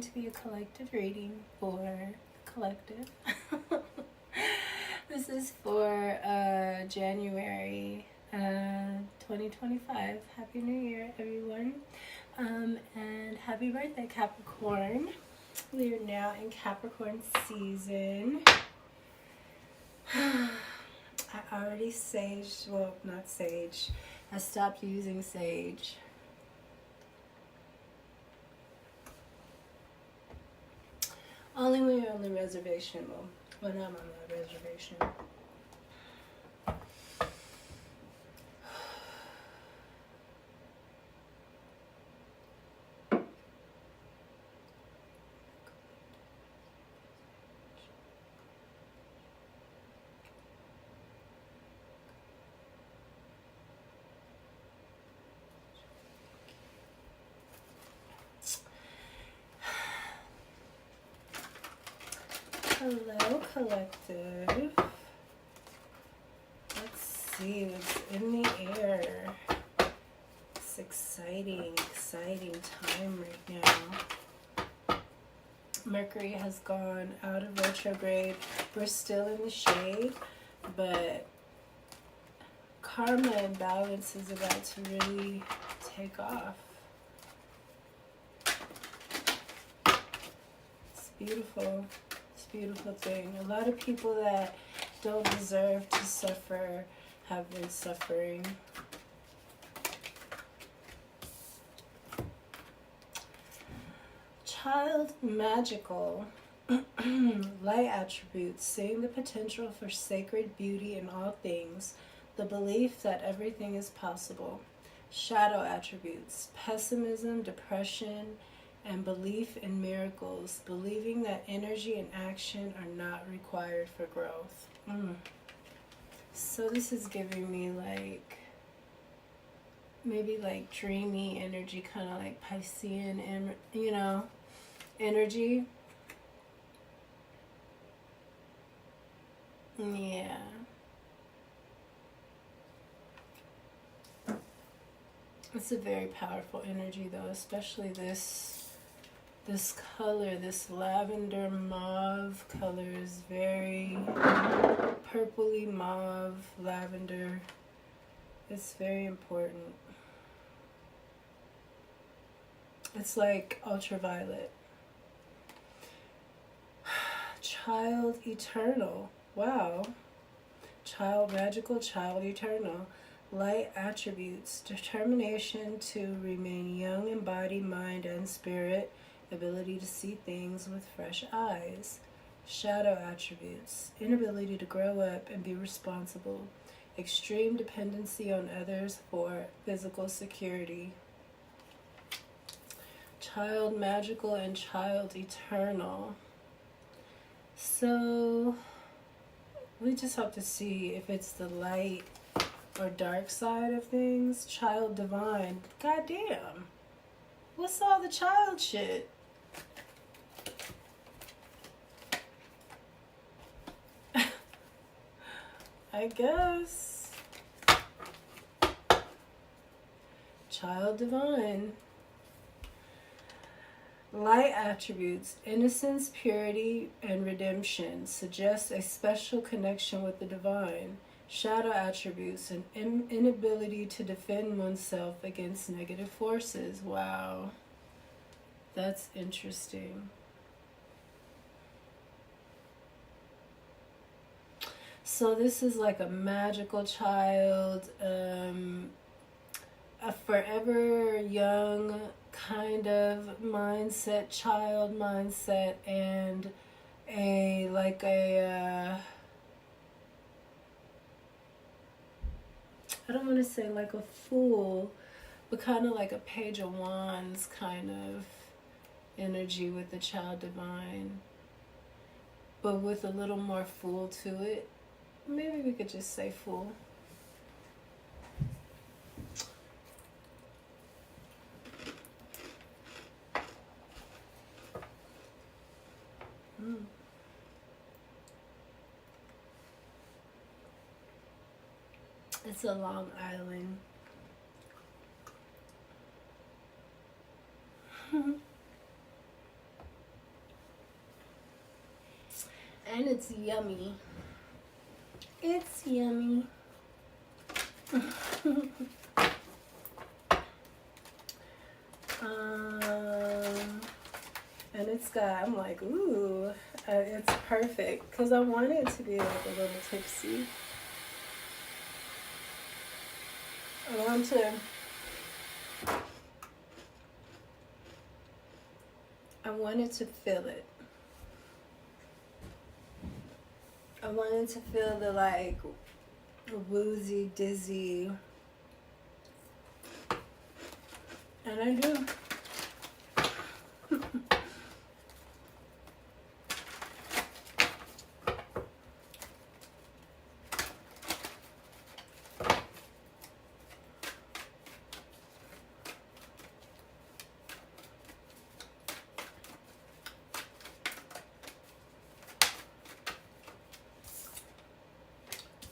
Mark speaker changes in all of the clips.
Speaker 1: To be a collective reading for collective. This is for January 2025. Happy New Year, everyone. And happy birthday, Capricorn. We are now in Capricorn season. I already saged, well, not sage. I stopped using sage. Only when you're on the reservation, well, when I'm on the reservation. Hello, collective. Let's see what's in the air. It's exciting time right now. Mercury has gone out of retrograde. We're still in the shade, but karma and balance is about to really take off. It's beautiful. Beautiful thing. A lot of people that don't deserve to suffer have been suffering. Child magical. Light attributes, seeing the potential for sacred beauty in all things, the belief that everything is possible. Shadow attributes, pessimism, depression, and belief in miracles, believing that energy and action are not required for growth. So this is giving me like, maybe like dreamy energy, kind of like Piscean, and you know, energy. Yeah. It's a very powerful energy though, especially this color, this lavender mauve color is very purpley mauve lavender. It's very important. It's like ultraviolet. Child eternal. Wow. Child magical, child eternal. Light attributes, determination to remain young in body, mind, and spirit. Ability to see things with fresh eyes. Shadow attributes, inability to grow up and be responsible. Extreme dependency on others for physical security. Child magical and child eternal. So we just have to see if it's the light or dark side of things. Child divine. Goddamn. What's all the child shit? I guess. Child divine. Light attributes, innocence, purity, and redemption, suggest a special connection with the divine. Shadow attributes, an inability to defend oneself against negative forces. Wow. That's interesting. So this is like a magical child, a forever young kind of mindset, child mindset, and I don't want to say like a fool, but kind of like a Page of Wands kind of energy with the child divine, but with a little more fool to it. Maybe we could just say fool. It's a Long Island. And it's yummy. It's yummy. And it's got, I'm like, ooh, it's perfect. Because I want it to be like a little tipsy. I wanted to feel it. I wanted to feel the like woozy, dizzy. And I do.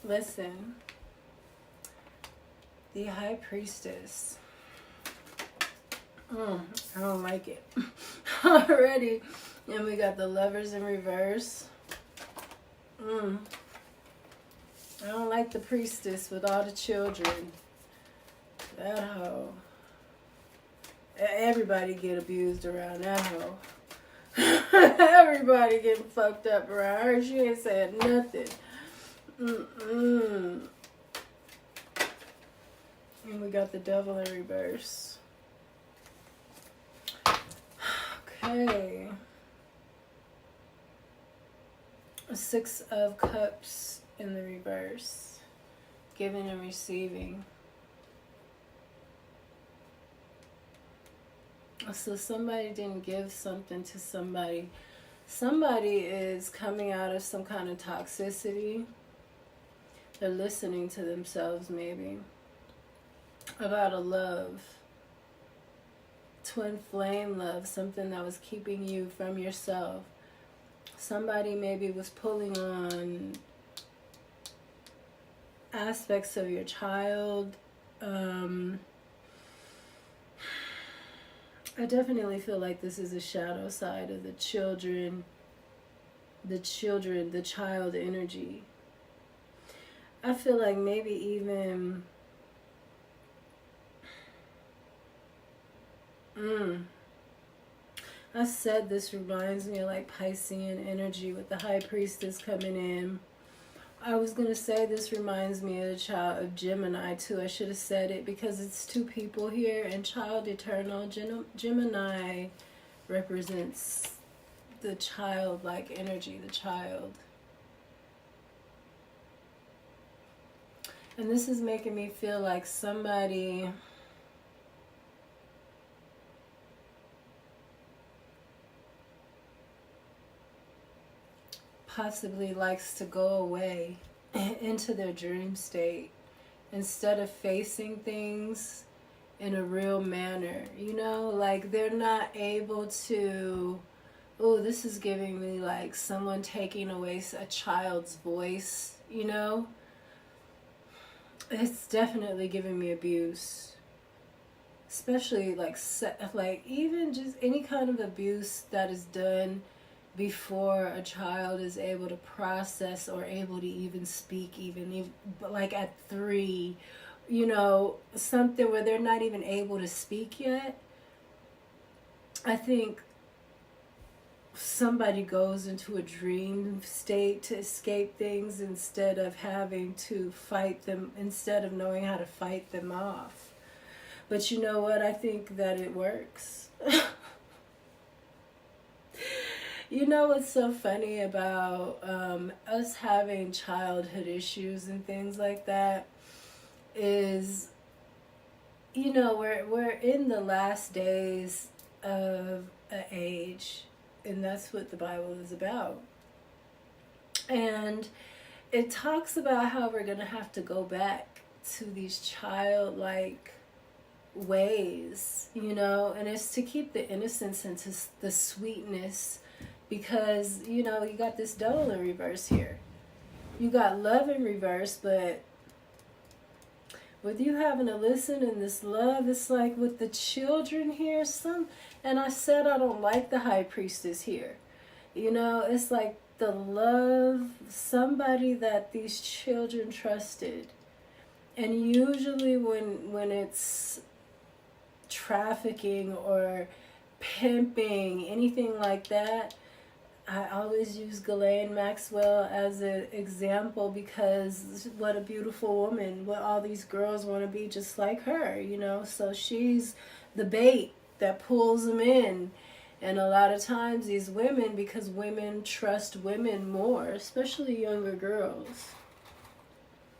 Speaker 1: Listen, the High Priestess. I don't like it already. And we got the Lovers in reverse. I don't like the Priestess with all the children. That hoe. Everybody get abused around that hoe. Everybody getting fucked up around her. She ain't saying nothing. And we got the Devil in reverse. Okay. A 6 of Cups in the reverse. Giving and receiving. So somebody didn't give something to somebody. Somebody is coming out of some kind of toxicity. They're listening to themselves, maybe, about a love, twin flame love, something that was keeping you from yourself. Somebody maybe was pulling on aspects of your child. I definitely feel like this is a shadow side of the children, the child energy. I feel like maybe even I said this reminds me of like Piscean energy with the High Priestess coming in. I was going to say this reminds me of the child of Gemini too. I should have said it because it's 2 people here, and child eternal. Gemini represents the childlike energy, the child. And this is making me feel like somebody possibly likes to go away into their dream state instead of facing things in a real manner. You know, like they're not able to, oh, this is giving me like someone taking away a child's voice, you know? It's definitely giving me abuse, especially like even just any kind of abuse that is done before a child is able to process or able to even speak, but like at 3, you know, something where they're not even able to speak yet. I think somebody goes into a dream state to escape things instead of having to fight them, instead of knowing how to fight them off. But you know what? I think that it works. You know what's so funny about us having childhood issues and things like that is, you know, we're in the last days of an age. And that's what the Bible is about. And it talks about how we're going to have to go back to these childlike ways, you know, and it's to keep the innocence and to the sweetness, because, you know, you got this Devil in reverse here. You got love in reverse, but with you having to listen and this love, it's like with the children here, and I said I don't like the High Priestess here. You know, it's like the love, somebody that these children trusted. And usually when it's trafficking or pimping, anything like that, I always use Ghislaine Maxwell as an example, because what a beautiful woman. What all these girls want to be just like her, you know. So she's the bait that pulls them in. And a lot of times these women, because women trust women more, especially younger girls,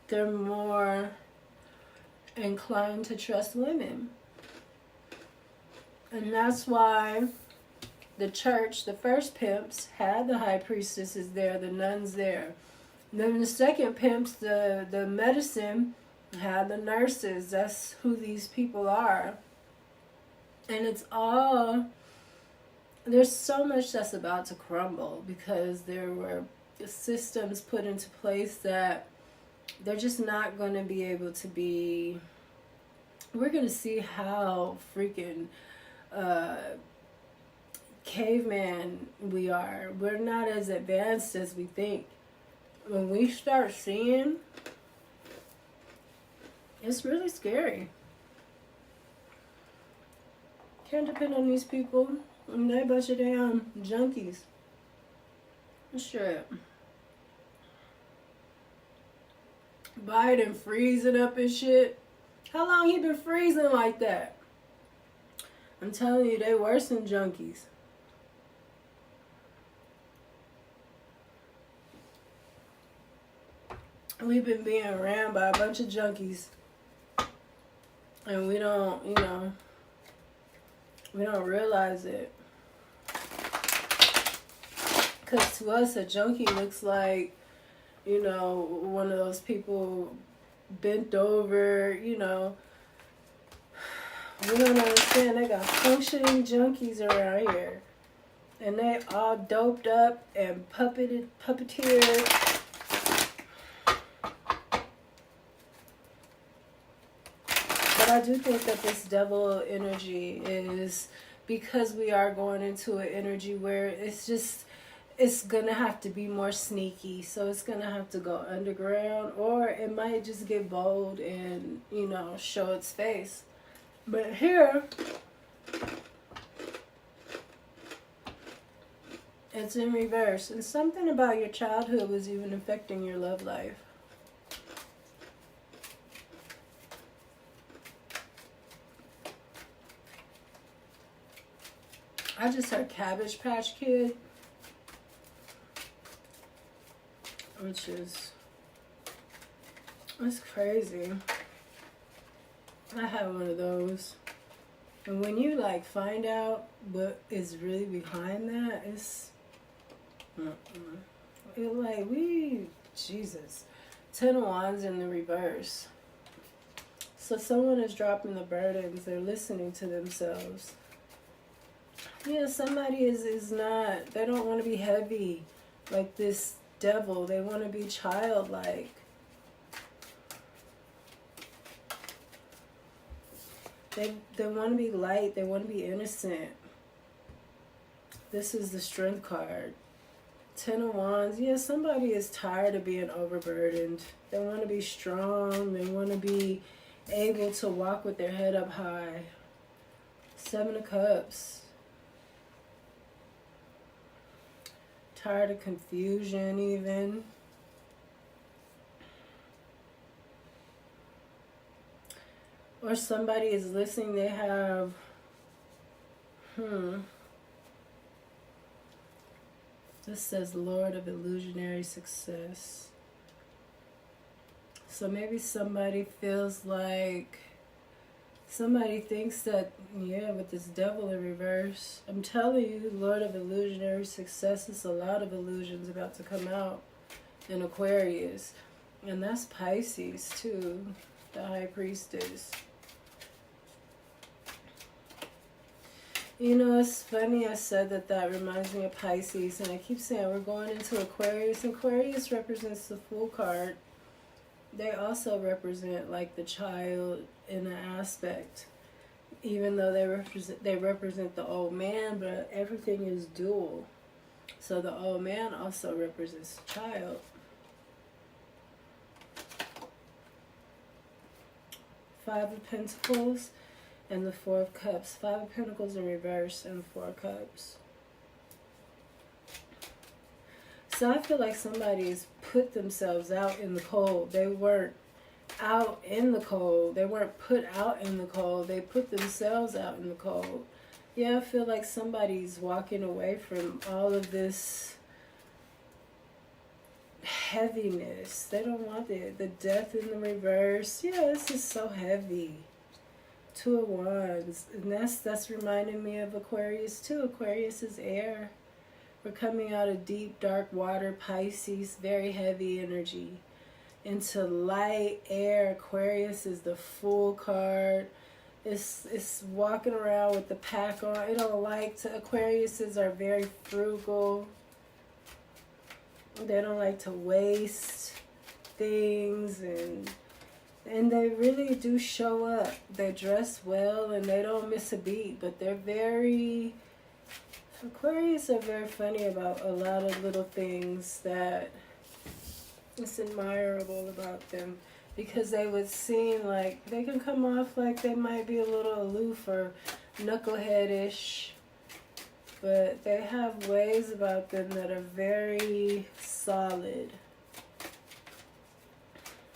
Speaker 1: they're more inclined to trust women. And that's why the church, the first pimps, had the high priestesses there, the nuns there. And then the second pimps, the medicine, had the nurses. That's who these people are. And it's all, there's so much that's about to crumble, because there were systems put into place that they're just not going to be able to be. We're going to see how freaking caveman we are. We're not as advanced as we think. When we start seeing, it's really scary. Can't depend on these people. And they bunch of damn junkies. Shit. Biden freezing up and shit. How long he been freezing like that? I'm telling you, they worse than junkies. We've been being ran by a bunch of junkies. And we don't, you know, we don't realize it. Because to us, a junkie looks like, you know, one of those people bent over, you know. We don't understand. They got functioning junkies around here. And they all doped up and puppeteered. But I do think that this devil energy is, because we are going into an energy where it's just, it's going to have to be more sneaky. So it's going to have to go underground, or it might just get bold and, you know, show its face. But here, it's in reverse. And something about your childhood was even affecting your love life. I just heard Cabbage Patch Kid, which is, it's crazy. I have one of those. And when you like find out what is really behind that, it's, it like, Jesus. 10 of Wands in the reverse. So someone is dropping the burdens. They're listening to themselves. Yeah, somebody is not, they don't want to be heavy like this devil. They want to be childlike. They want to be light. They want to be innocent. This is the Strength card. 10 of Wands. Yeah, somebody is tired of being overburdened. They want to be strong. They want to be able to walk with their head up high. 7 of Cups. Tired of confusion even. Or somebody is listening, they have, this says Lord of Illusionary Success. So maybe somebody feels like, somebody thinks that, yeah, with this devil in reverse, I'm telling you, Lord of Illusionary Success, is a lot of illusions about to come out in Aquarius. And that's Pisces too, the High Priestess. You know, it's funny I said that reminds me of Pisces, and I keep saying we're going into Aquarius. Aquarius represents the Fool card. They also represent like the child in an aspect, even though they represent the old man, but everything is dual. So the old man also represents a child. Five of Pentacles and the Four of Cups. Five of Pentacles in reverse and the Four of Cups. So I feel like somebody's put themselves out in the cold. They weren't out in the cold. They weren't put out in the cold. They put themselves out in the cold. Yeah, I feel like somebody's walking away from all of this heaviness. They don't want it. The Death in the reverse. Yeah, this is so heavy. Two of Wands. And that's reminding me of Aquarius too. Aquarius is air. We're coming out of deep, dark water, Pisces, very heavy energy. Into light air, Aquarius is the Fool card. It's walking around with the pack on. It don't like to, Aquariuses are very frugal. They don't like to waste things, and they really do show up. They dress well and they don't miss a beat, but they're very, Aquarius are very funny about a lot of little things that it's admirable about them, because they would seem like they can come off like they might be a little aloof or knuckleheadish, but they have ways about them that are very solid.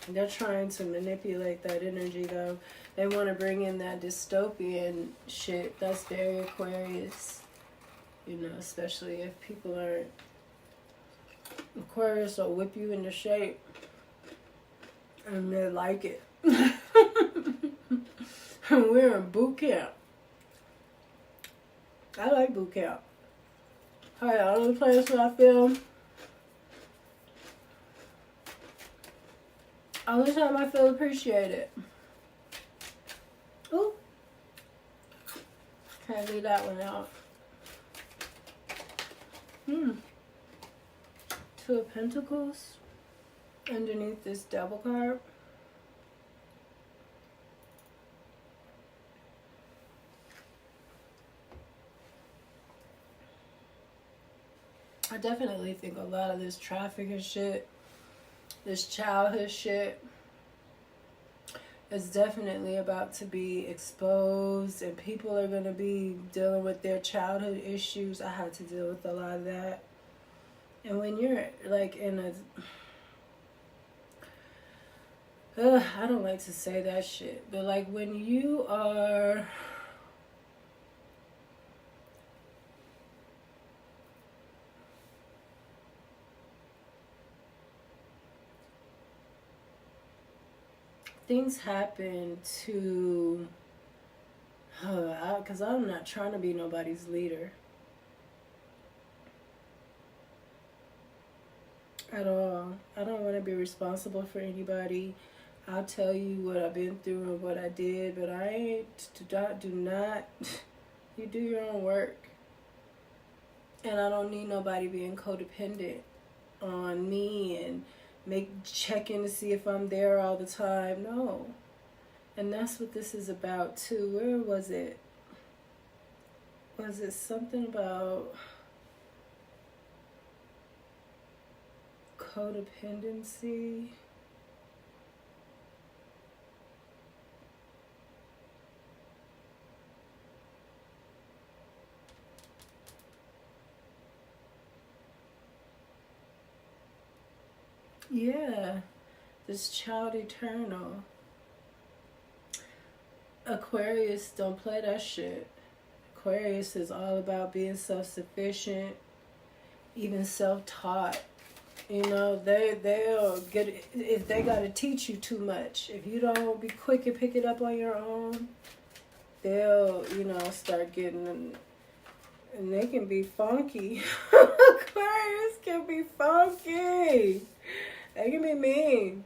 Speaker 1: They're trying to manipulate that energy though. They want to bring in that dystopian shit. That's very Aquarius. You know, especially if people aren't. Aquarius will whip you into shape. And they like it. We're in boot camp. I like boot camp. Alright, only place where I feel. Only time I feel appreciated. Ooh. Can't leave that one out. Two of Pentacles underneath this Devil card. I definitely think a lot of this trafficking shit, this childhood shit, is definitely about to be exposed, and people are going to be dealing with their childhood issues. I had to deal with a lot of that. And when you're like in a, I don't like to say that shit, but like when you are things happen to, because I'm not trying to be nobody's leader. At all. I don't want to be responsible for anybody. I'll tell you what I've been through and what I did, but I ain't, do not, you do your own work. And I don't need nobody being codependent on me and checking to see if I'm there all the time. No. And that's what this is about too. Where was it? Was it something about codependency? Yeah, this child eternal. Aquarius don't play that shit. Aquarius is all about being self-sufficient, even self-taught. You know, they'll get it if they gotta teach you too much. If you don't be quick and pick it up on your own, they'll, you know, start getting, and they can be funky. Aquarius can be funky. They can be mean.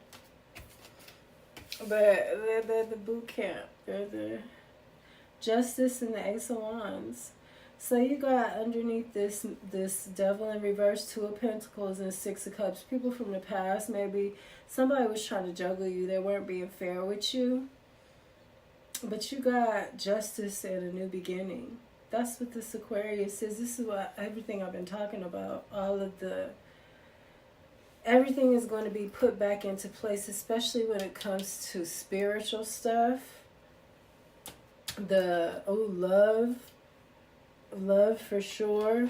Speaker 1: But they're the boot camp. They're the Justice and the Ace of Wands. So you got underneath this Devil in reverse, Two of Pentacles and Six of Cups. People from the past, maybe somebody was trying to juggle you. They weren't being fair with you. But you got Justice and a new beginning. That's what this Aquarius is. This is what everything I've been talking about. Everything is going to be put back into place, especially when it comes to spiritual stuff. Love for sure.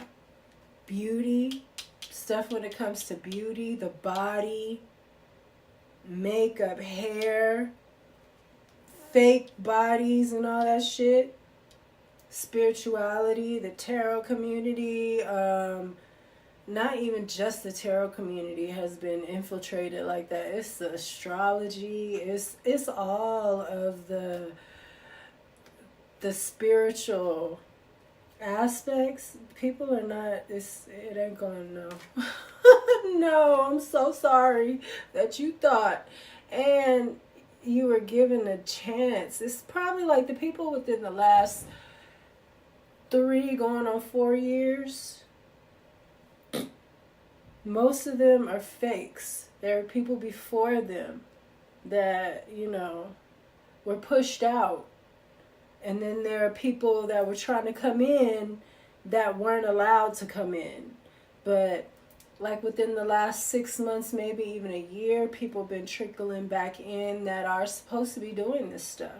Speaker 1: Beauty, stuff when it comes to beauty, the body, makeup, hair, fake bodies and all that shit. Spirituality, the tarot community, not even just the tarot community has been infiltrated like that. It's the astrology, it's all of the spiritual aspects. People are not, it ain't gonna know. No, I'm so sorry that you thought and you were given a chance. It's probably like the people within the last 3 going on 4 years. Most of them are fakes. There are people before them that, were pushed out. And then there are people that were trying to come in that weren't allowed to come in. But like within the last 6 months, maybe even a year, people have been trickling back in that are supposed to be doing this stuff.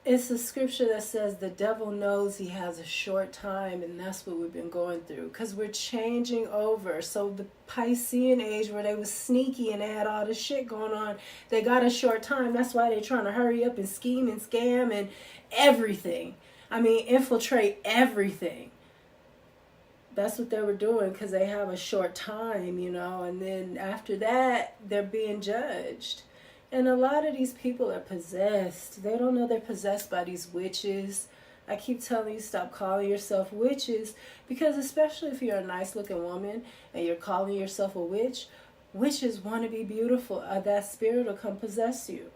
Speaker 1: It's a scripture that says the devil knows he has a short time, and that's what we've been going through. Because we're changing over. So the Piscean age where they was sneaky and they had all this shit going on, they got a short time. That's why they're trying to hurry up and scheme and scam and everything. I mean, infiltrate everything. That's what they were doing because they have a short time, and then after that, they're being judged. And a lot of these people are possessed. They don't know they're possessed by these witches. I keep telling you, stop calling yourself witches. Because especially if you're a nice looking woman and you're calling yourself a witch, witches want to be beautiful. That spirit will come possess you.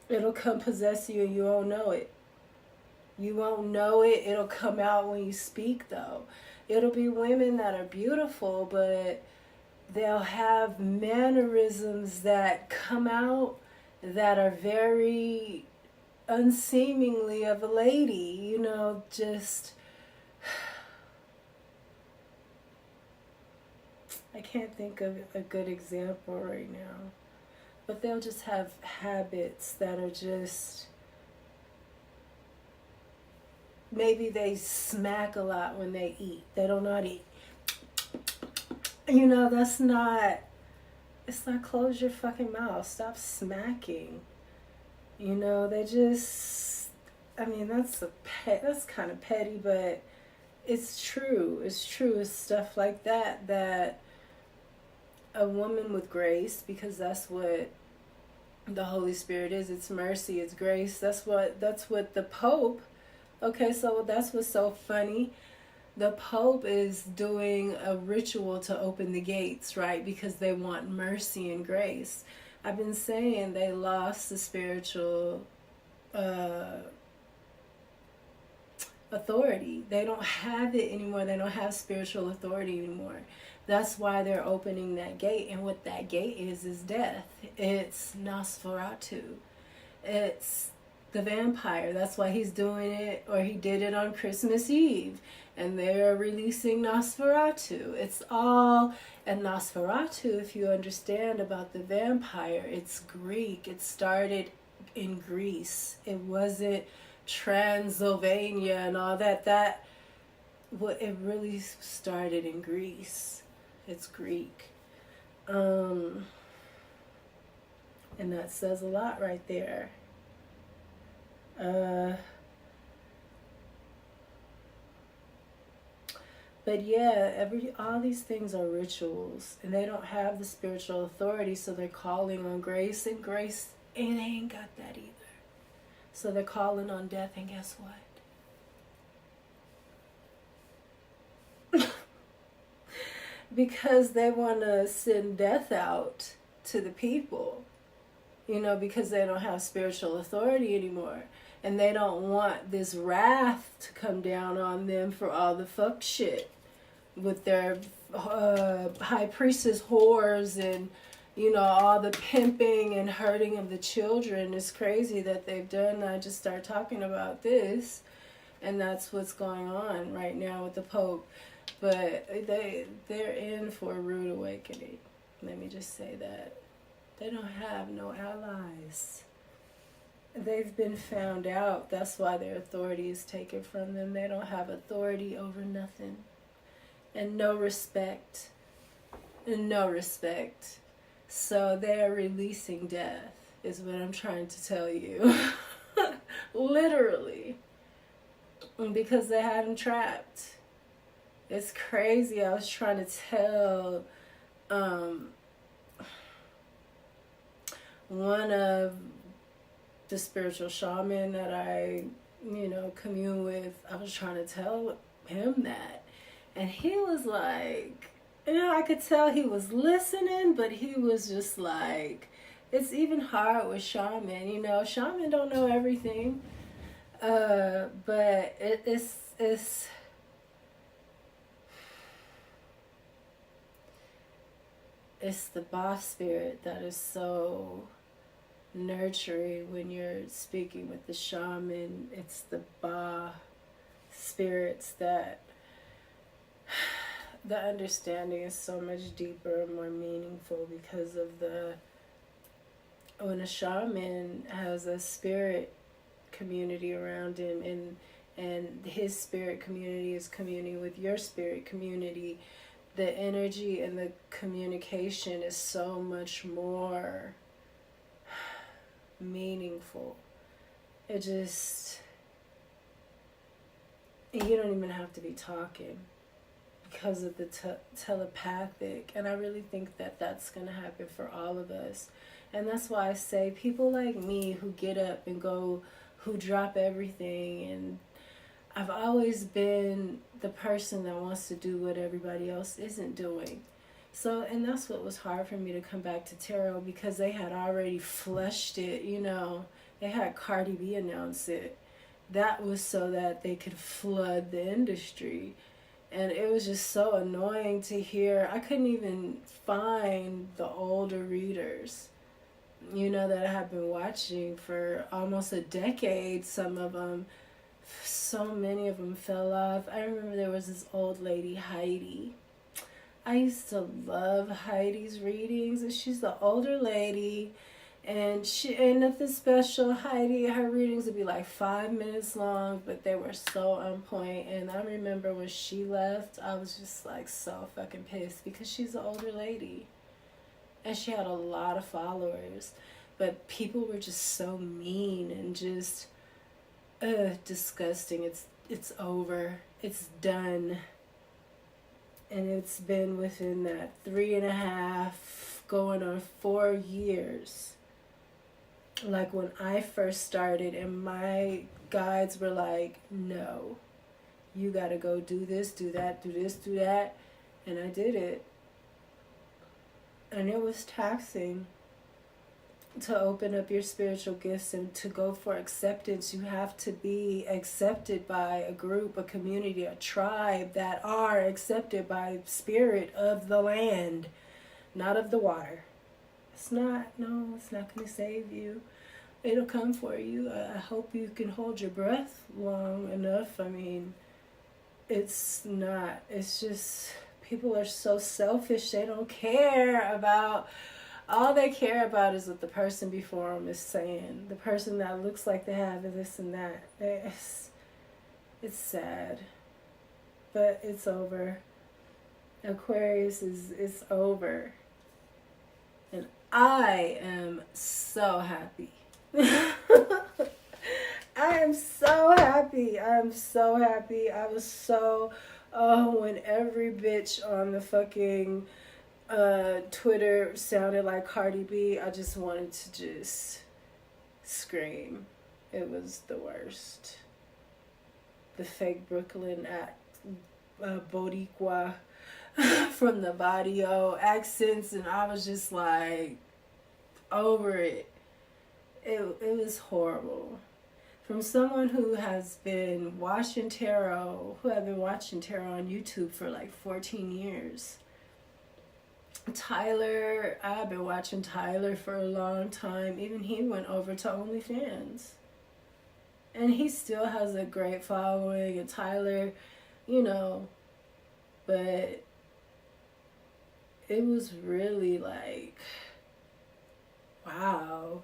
Speaker 1: It'll come possess you and you won't know it. You won't know it. It'll come out when you speak though. It'll be women that are beautiful, but they'll have mannerisms that come out that are very unseemingly of a lady, just... I can't think of a good example right now. But they'll just have habits that are just... Maybe they smack a lot when they eat. They don't know how to eat. That's not... It's not close your fucking mouth. Stop smacking. They just... I mean, that's kind of petty, but it's true. It's true. It's stuff like that a woman with grace, because that's what the Holy Spirit is. It's mercy. It's grace. That's what the Pope... Okay, so that's what's so funny. The Pope is doing a ritual to open the gates, right? Because they want mercy and grace. I've been saying they lost the spiritual authority. They don't have it anymore. They don't have spiritual authority anymore. That's why they're opening that gate. And what that gate is death. It's Nosferatu. It's the vampire. That's why he's doing it, or he did it on Christmas Eve. And they're releasing Nosferatu. It's all... And Nosferatu, if you understand about the vampire, it's Greek. It started in Greece. It wasn't Transylvania and all that. It really started in Greece. It's Greek. And that says a lot right there. But yeah, all these things are rituals, and they don't have the spiritual authority, so they're calling on grace, and they ain't got that either. So they're calling on death, and guess what? Because they want to send death out to the people, because they don't have spiritual authority anymore. And they don't want this wrath to come down on them for all the fuck shit with their High Priestess whores and you know, all the pimping and hurting of the children is crazy that they've done. I just start talking about this, and that's what's going on right now with the Pope. But they're in for a rude awakening. Let me just say that. They don't have no allies. They've been found out. That's why their authority is taken from them. They don't have authority over nothing. And no respect. And no respect. So they're releasing death, is what I'm trying to tell you. Literally. Because they had them trapped. It's crazy. I was trying to tell one of the spiritual shaman that I, you know, commune with, I was trying to tell him that. And he was like, you know, I could tell he was listening, but he was just like, it's even hard with shaman, you know, shaman don't know everything. But it's the boss spirit that is so nurturing when you're speaking with the shaman. It's the ba spirits that the understanding is so much deeper and more meaningful because of when a shaman has a spirit community around him and his spirit community is communing with your spirit community, the energy and the communication is so much more meaningful. It just, you don't even have to be talking because of the telepathic. And I really think that that's going to happen for all of us. And that's why I say people like me who get up and go, who drop everything, and I've always been the person that wants to do what everybody else isn't doing. So, and that's what was hard for me to come back to tarot, because they had already flushed it, you know. They had Cardi B announce it. That was so that they could flood the industry. And it was just so annoying to hear. I couldn't even find the older readers, you know, that I have been watching for almost a decade. Some of them, so many of them fell off. I remember there was this old lady, Heidi. I used to love Heidi's readings, and she's the older lady, and she ain't nothing special. Heidi, her readings would be like 5 minutes long, but they were so on point. And I remember when she left, I was just like so fucking pissed, because she's an older lady, and she had a lot of followers, but people were just so mean and just disgusting. It's over. It's done. And it's been within that 3.5 going on 4 years. Like when I first started and my guides were like, no, you gotta go do this, do that, do this, do that. And I did it. And it was taxing to open up your spiritual gifts and to go for acceptance. You have to be accepted by a group, a community, a tribe that are accepted by spirit of the land, not of the water. It's not going to save you. It'll come for you. I hope you can hold your breath long enough. I mean, it's not. It's just people are so selfish. They don't care about. All they care about is what the person before them is saying. The person that looks like they have this and that. It's sad. But it's over. Aquarius it's over. And I am so happy. I am so happy. I'm so happy. I was so, when every bitch on the fucking Twitter sounded like Cardi B, I just wanted to just scream. It was the worst. The fake Brooklyn Boricua from the Barrio accents, and I was just like over it. It was horrible. From someone who has been watching tarot, who have been watching tarot on YouTube for like 14 years. Tyler, I've been watching Tyler for a long time. Even he went over to OnlyFans. And he still has a great following. And Tyler, you know, but it was really like, wow.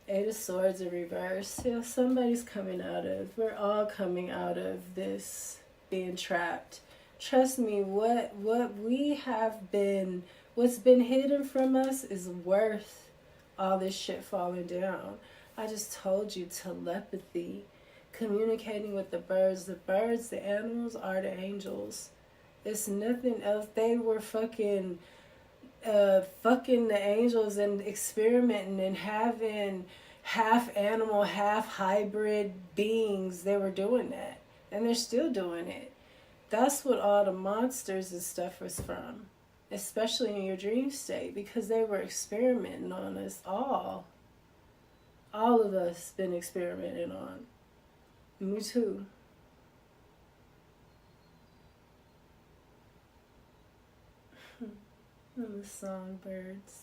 Speaker 1: Eight of Swords in reverse. Yeah, somebody's coming out of, we're all coming out of this being trapped. Trust me, what we have been, what's been hidden from us is worth all this shit falling down. I just told you, telepathy, communicating with the birds. The birds, the animals are the angels. It's nothing else. They were fucking the angels and experimenting and having half animal, half hybrid beings. They were doing that. And they're still doing it. That's what all the monsters and stuff was from. Especially in your dream state. Because they were experimenting on us all. All of us been experimenting on. Me too. And the songbirds.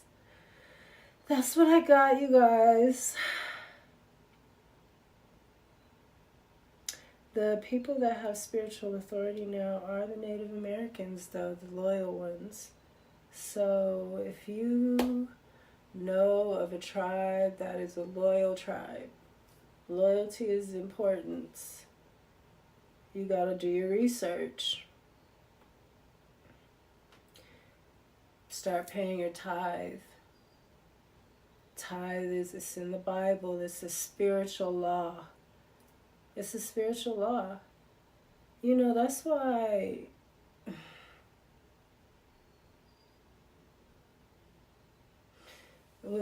Speaker 1: That's what I got, you guys. The people that have spiritual authority now are the Native Americans, though, the loyal ones. So if you know of a tribe that is a loyal tribe, loyalty is important. You gotta do your research. Start paying your tithe. Tithe is, it's in the Bible. It's a spiritual law. It's a spiritual law. You know, that's why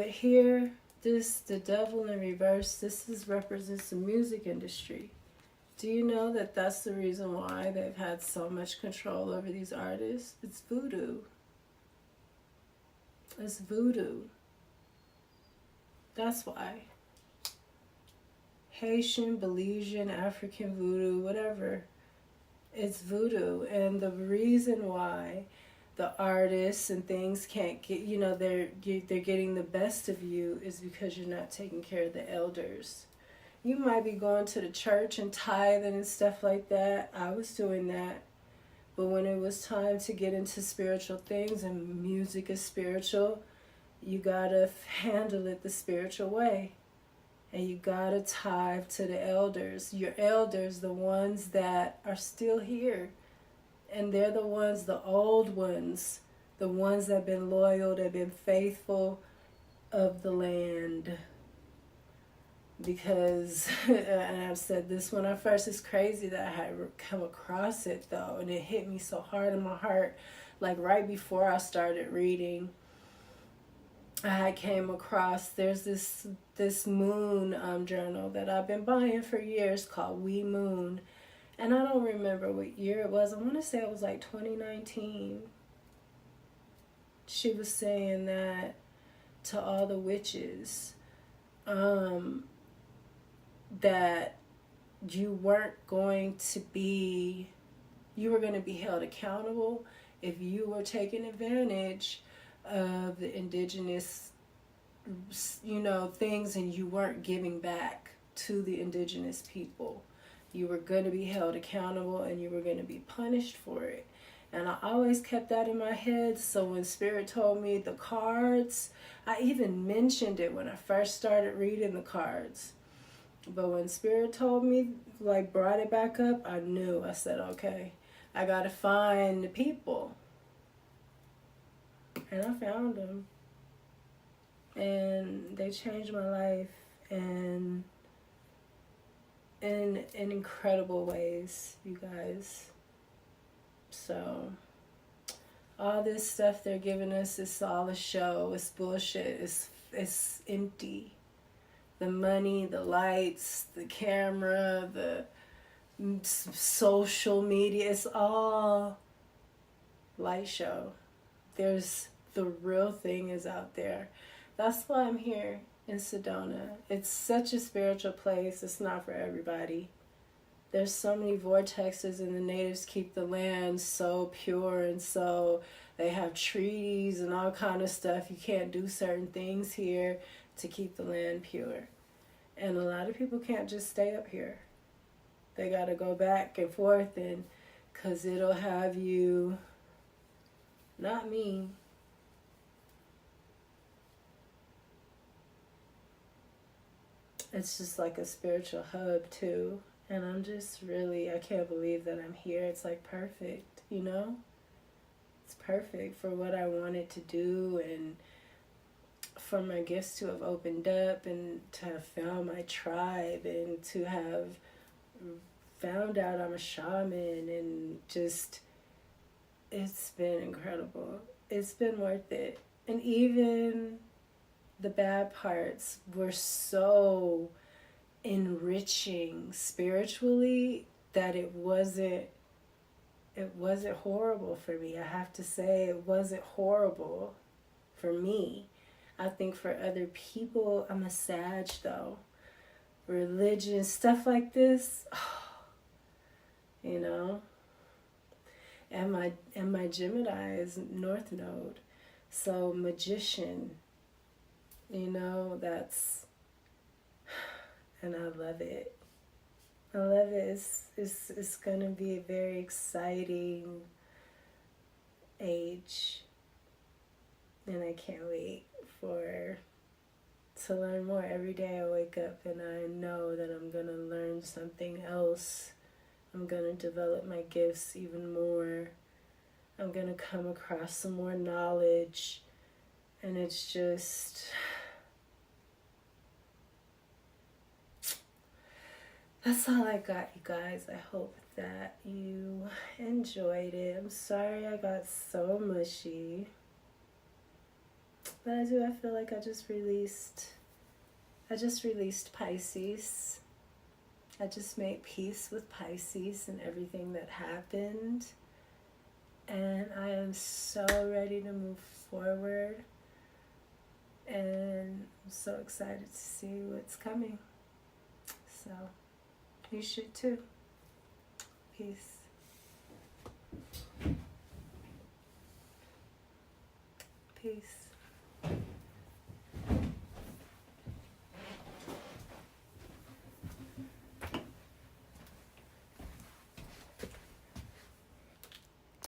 Speaker 1: here, this, the devil in reverse, this represents the music industry. Do you know that that's the reason why they've had so much control over these artists? It's voodoo. It's voodoo. That's why. Haitian, Belizean, African voodoo, whatever. It's voodoo. And the reason why the artists and things can't get, you know, they're getting the best of you is because you're not taking care of the elders. You might be going to the church and tithing and stuff like that. I was doing that. But when it was time to get into spiritual things, and music is spiritual, you gotta handle it the spiritual way. And you gotta tithe to the elders. Your elders, the ones that are still here. And they're the ones, the old ones, the ones that have been loyal, that have been faithful of the land. Because, and I've said this when I first, it's crazy that I had come across it though, and it hit me so hard in my heart, like right before I started reading. I came across, there's this moon journal that I've been buying for years called We Moon, and I don't remember what year it was. I want to say it was like 2019. She was saying that to all the witches, that you weren't going to be, you were going to be held accountable if you were taking advantage of the indigenous, you know, things, and you weren't giving back to the indigenous people. You were going to be held accountable and you were going to be punished for it. And I always kept that in my head. So when Spirit told me the cards, I even mentioned it when I first started reading the cards. But when Spirit told me, like brought it back up, I knew. I said, okay, I got to find the people. And I found them. And they changed my life and in incredible ways, you guys. So all this stuff they're giving us is all a show. It's bullshit. It's empty. The money, the lights, the camera, the social media, it's all light show. There's the real thing is out there. That's why I'm here in Sedona. It's such a spiritual place. It's not for everybody. there's so many vortexes, and the natives keep the land so pure, and so they have treaties and all kind of stuff. You can't do certain things here to keep the land pure. And a lot of people can't just stay up here. They got to go back and forth, and because it'll have you, not me, it's just like a spiritual hub too. And I'm just really, I can't believe that I'm here. It's like perfect, you know? It's perfect for what I wanted to do, and for my gifts to have opened up, and to have found my tribe, and to have found out I'm a shaman, and just, it's been incredible. It's been worth it. And even the bad parts were so enriching spiritually that it wasn't horrible for me. I have to say, it wasn't horrible for me. I think for other people, I'm a Sag though. Religion, stuff like this, you know. And my Gemini is North Node. So magician, you know, that's, and I love it. I love it. It's going to be a very exciting age. And I can't wait to learn more. Every day I wake up and I know that I'm going to learn something else. I'm going to develop my gifts even more. I'm going to come across some more knowledge. And it's just, that's all I got, you guys. I hope that you enjoyed it. I'm sorry I got so mushy. But I feel like I just released Pisces. I just made peace with Pisces and everything that happened. And I am so ready to move forward. And I'm so excited to see what's coming. So, you should too. Peace. Peace.